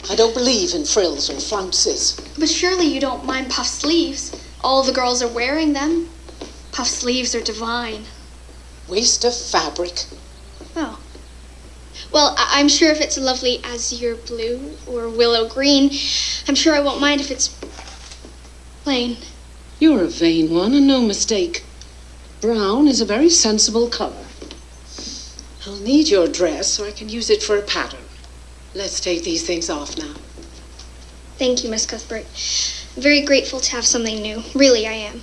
I don't believe in frills or flounces. But surely you don't mind puff sleeves. All the girls are wearing them. Puff sleeves are divine. Waste of fabric. Oh. Well, I'm sure if it's a lovely azure blue or willow green, I'm sure I won't mind if it's plain. You're a vain one and no mistake. Brown is a very sensible color. I'll need your dress so I can use it for a pattern. Let's take these things off now. Thank you, Miss Cuthbert. I'm very grateful to have something new. Really, I am.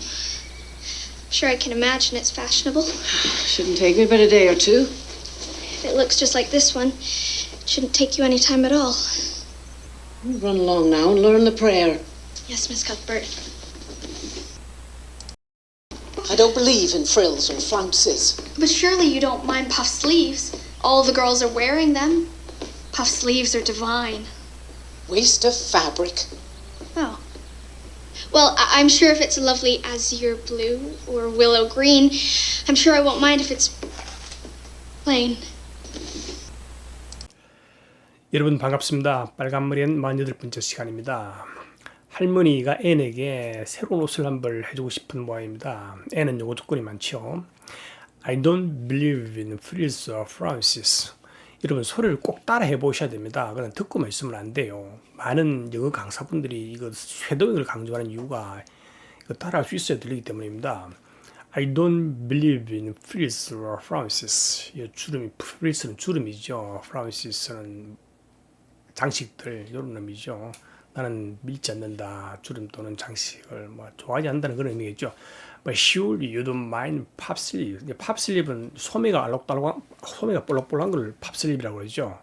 Sure, I can imagine it's fashionable. Shouldn't take me but a day or two. If it looks just like this one, it shouldn't take you any time at all. Run along now and learn the prayer. Yes, Miss Cuthbert. I don't believe in frills or flounces. But surely you don't mind puff sleeves. All the girls are wearing them. Puff sleeves are divine. Waste of fabric. Oh. Well, I'm sure if it's a lovely azure blue or willow green, I'm sure I won't mind if it's plain. 여러분 반갑습니다. 빨간머리앤 48번째 시간입니다. 할머니가 앤에게 새로운 옷을 한 벌 해주고 싶은 모양입니다. 앤은 요거 조건이 많죠. I don't believe in frills or flounces. 여러분 소리를 꼭 따라 해보셔야 됩니다. 그냥 듣고만 있으면 안 돼요. 많은 영어 강사분들이 이거 쇄도잉을 강조하는 이유가 이거 따라할 수 있어야 들리기 때문입니다. I don't believe in frills or flounces. 이 주름이 frills는 주름이죠. flounces는 장식들 이런 의미죠. 나는 믿지 않는다. 주름 또는 장식을 좋아하지 않는다는 그런 의미겠죠. But surely you don't mind pop sleeve. 팝 슬립은 소매가 알록달록, 소매가 볼록볼록한 걸 팝 슬립이라고 그러죠.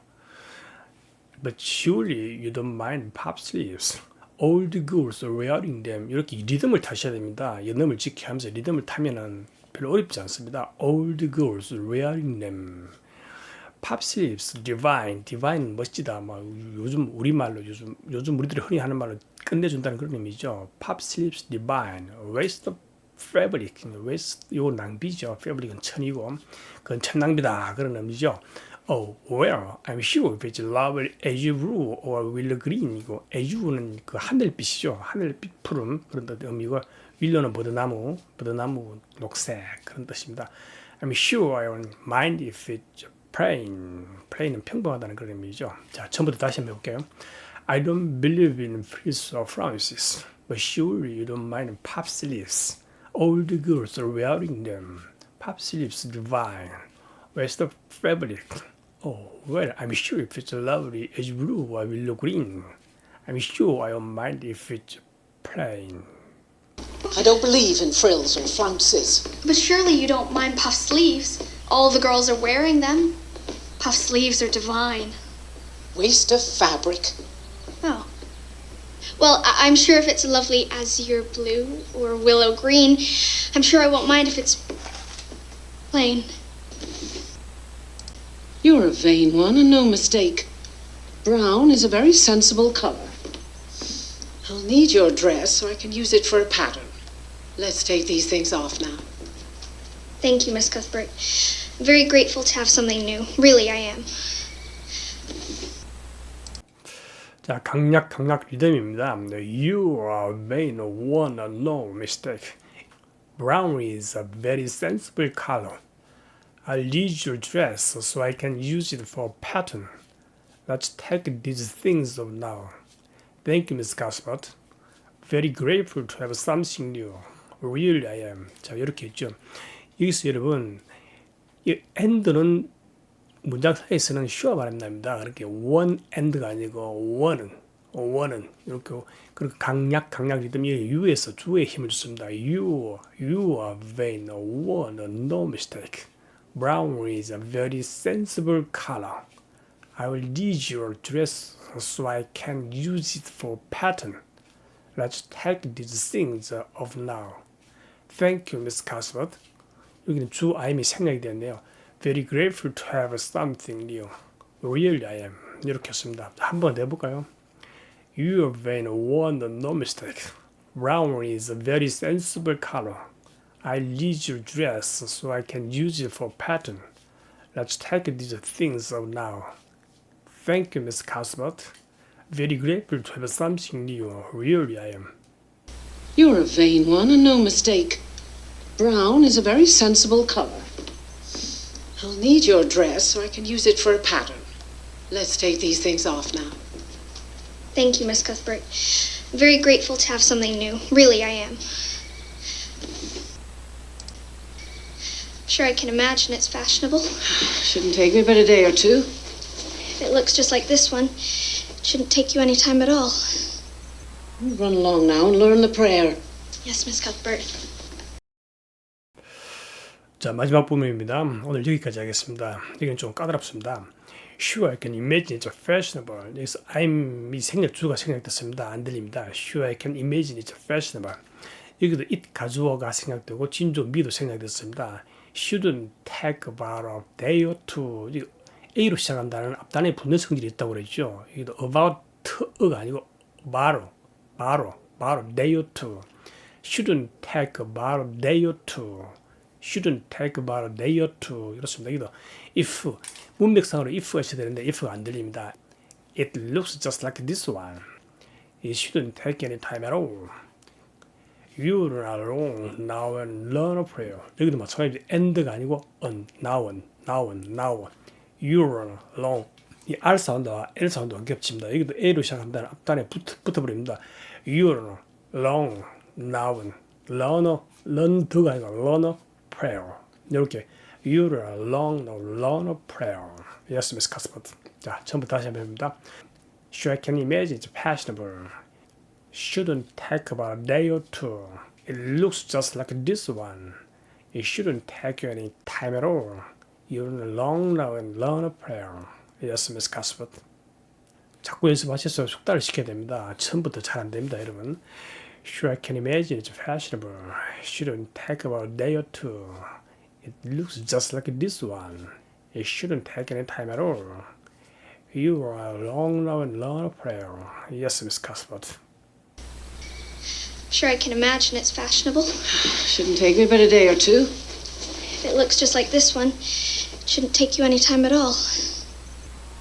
But surely you don't mind pop sleeves. All the girls are wearing them. 이렇게 리듬을 타셔야 됩니다. 연음을 지켜하면서 리듬을 타면은 별로 어렵지 않습니다. All the girls are wearing them. Pop sleeves, divine. divine은 멋지다. 요즘 우리말로 요즘 우리들이 흔히 하는 말로 끝내준다는 그런 의미죠. Pop sleeves, divine. Waste of fabric. waste 이거 낭비죠. fabric은 천이고 그건 천 낭비다 그런 의미죠. Oh, well, I'm sure if it's lovely azure blue or willow green 이고 azure는 그 하늘빛이죠. 하늘빛 푸른 그런 의미고 willow는 버드나무 녹색 그런 뜻입니다. I'm sure I won't mind if it's plain은 평범하다는 그런 의미죠. 자, 처음부터 다시 한번 해볼게요. I don't believe in frills or flounces, but surely you don't mind pop sleeves. All the girls are wearing them. Pop sleeves divine. Waste of fabric. Oh, well, I'm sure if it's lovely as blue or willow green. I'm sure I won't mind if it's plain. I don't believe in frills or flounces. But surely you don't mind puff sleeves. All the girls are wearing them. Puff sleeves are divine. Waste of fabric. Oh. Well, I'm sure if it's a lovely azure blue or willow green, I'm sure I won't mind if it's plain. You're a vain one and no mistake. Brown is a very sensible color. I'll need your dress so I can use it for a pattern. Let's take these things off now. Thank you, Miss Cuthbert. I'm very grateful to have something new. Really, I am. 자, 강약 리듬입니다. You are vain one and no mistake. Brown is a very sensible color. I'll need your dress so I can use it for a pattern. Let's take these things off now. Thank you, Miss Cuthbert. Very grateful to have something new. Really, I am. 자, 이렇게 했죠. 여기서 여러분, 이 and는 문장 사이에서는 sure 바랍니다. 그렇게 one and가 아니고 one은 이렇게 그리고 강약 리듬이 you에서 주에 힘을 줍니다. You are vain, one, no mistake. Brown is a very sensible color. I will need your dress so I can use it for pattern. Let's take these things off now. Thank you, Miss Cuthbert. 여기는 주 I'm이 생략이 되었네요. Very grateful to have something new. Really, I am. 이렇게 했습니다. 한번 해볼까요? You are vain, one, no mistake. Brown is a very sensible color. I need your dress so I can use it for pattern. Let's take these things off now. Thank you, Miss Cuthbert. Very grateful to have something new. Really, I am. You're a vain one and no mistake. Brown is a very sensible color. I'll need your dress so I can use it for a pattern. Let's take these things off now. Thank you, Miss Cuthbert. I'm very grateful to have something new. Really, I am. Sure, I can imagine it's fashionable. Shouldn't take me but a day or two. If it looks just like this one, it shouldn't take you any time at all. Run along now and learn the prayer. Yes, Miss Cuthbert. 자, 마지막 부분입니다. 오늘 여기까지 하겠습니다. 여기는 좀 까다롭습니다. Sure, I can imagine it's fashionable. 여기서 I'm이 주가 생략됐습니다. 안 들립니다. Sure, I can imagine it's fashionable. 여기도 it 가주어가 생략되고 진조 me도 생략됐습니다. Shouldn't take about a day or two. A로 시작한다는 앞단에 붙는 성질이 있다고 그랬죠. 여기도 about가 아니고 바로 day or two. Shouldn't take about a day or two. Shouldn't take about a day or two. 이렇습니다. 여기도 if 문맥상으로 if가 있어야 되는데 if가 안 들립니다. It looks just like this one. It shouldn't take any time at all. You're alone now and learn a prayer. 여기도 마찬가지로 and가 아니고 now. You're alone. 이 R 사운드와 L 사운드가 겹칩니다. 여기도 A로 시작한다는 앞단에 붙어버립니다. You're alone now and learn 더가 아니고 learn a prayer. 이렇게 You're alone now learn a prayer. Yes, Miss Cuthbert. 자, 처음부터 다시 한번 해봅니다. Sure, I can imagine it's fashionable. Shouldn't take about a day or two. It looks just like this one. It shouldn't take you any time at all. You're alone now and learn a prayer. Yes, Miss Cuthbert. 자꾸 연습하셔서 숙달을 시켜야 됩니다. 처음부터 잘 안 됩니다, 여러분. Sure, I can imagine it's fashionable. Shouldn't take about a day or two. It looks just like this one. It shouldn't take any time at all. You are alone now and learn a prayer. Yes, Miss Cuthbert. Sure, I can imagine it's fashionable. Shouldn't take me but a day or two. If it looks just like this one, it shouldn't take you any time at all.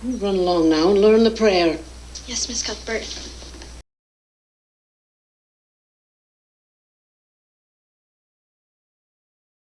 Run along now and learn the prayer. Yes, Miss Cuthbert.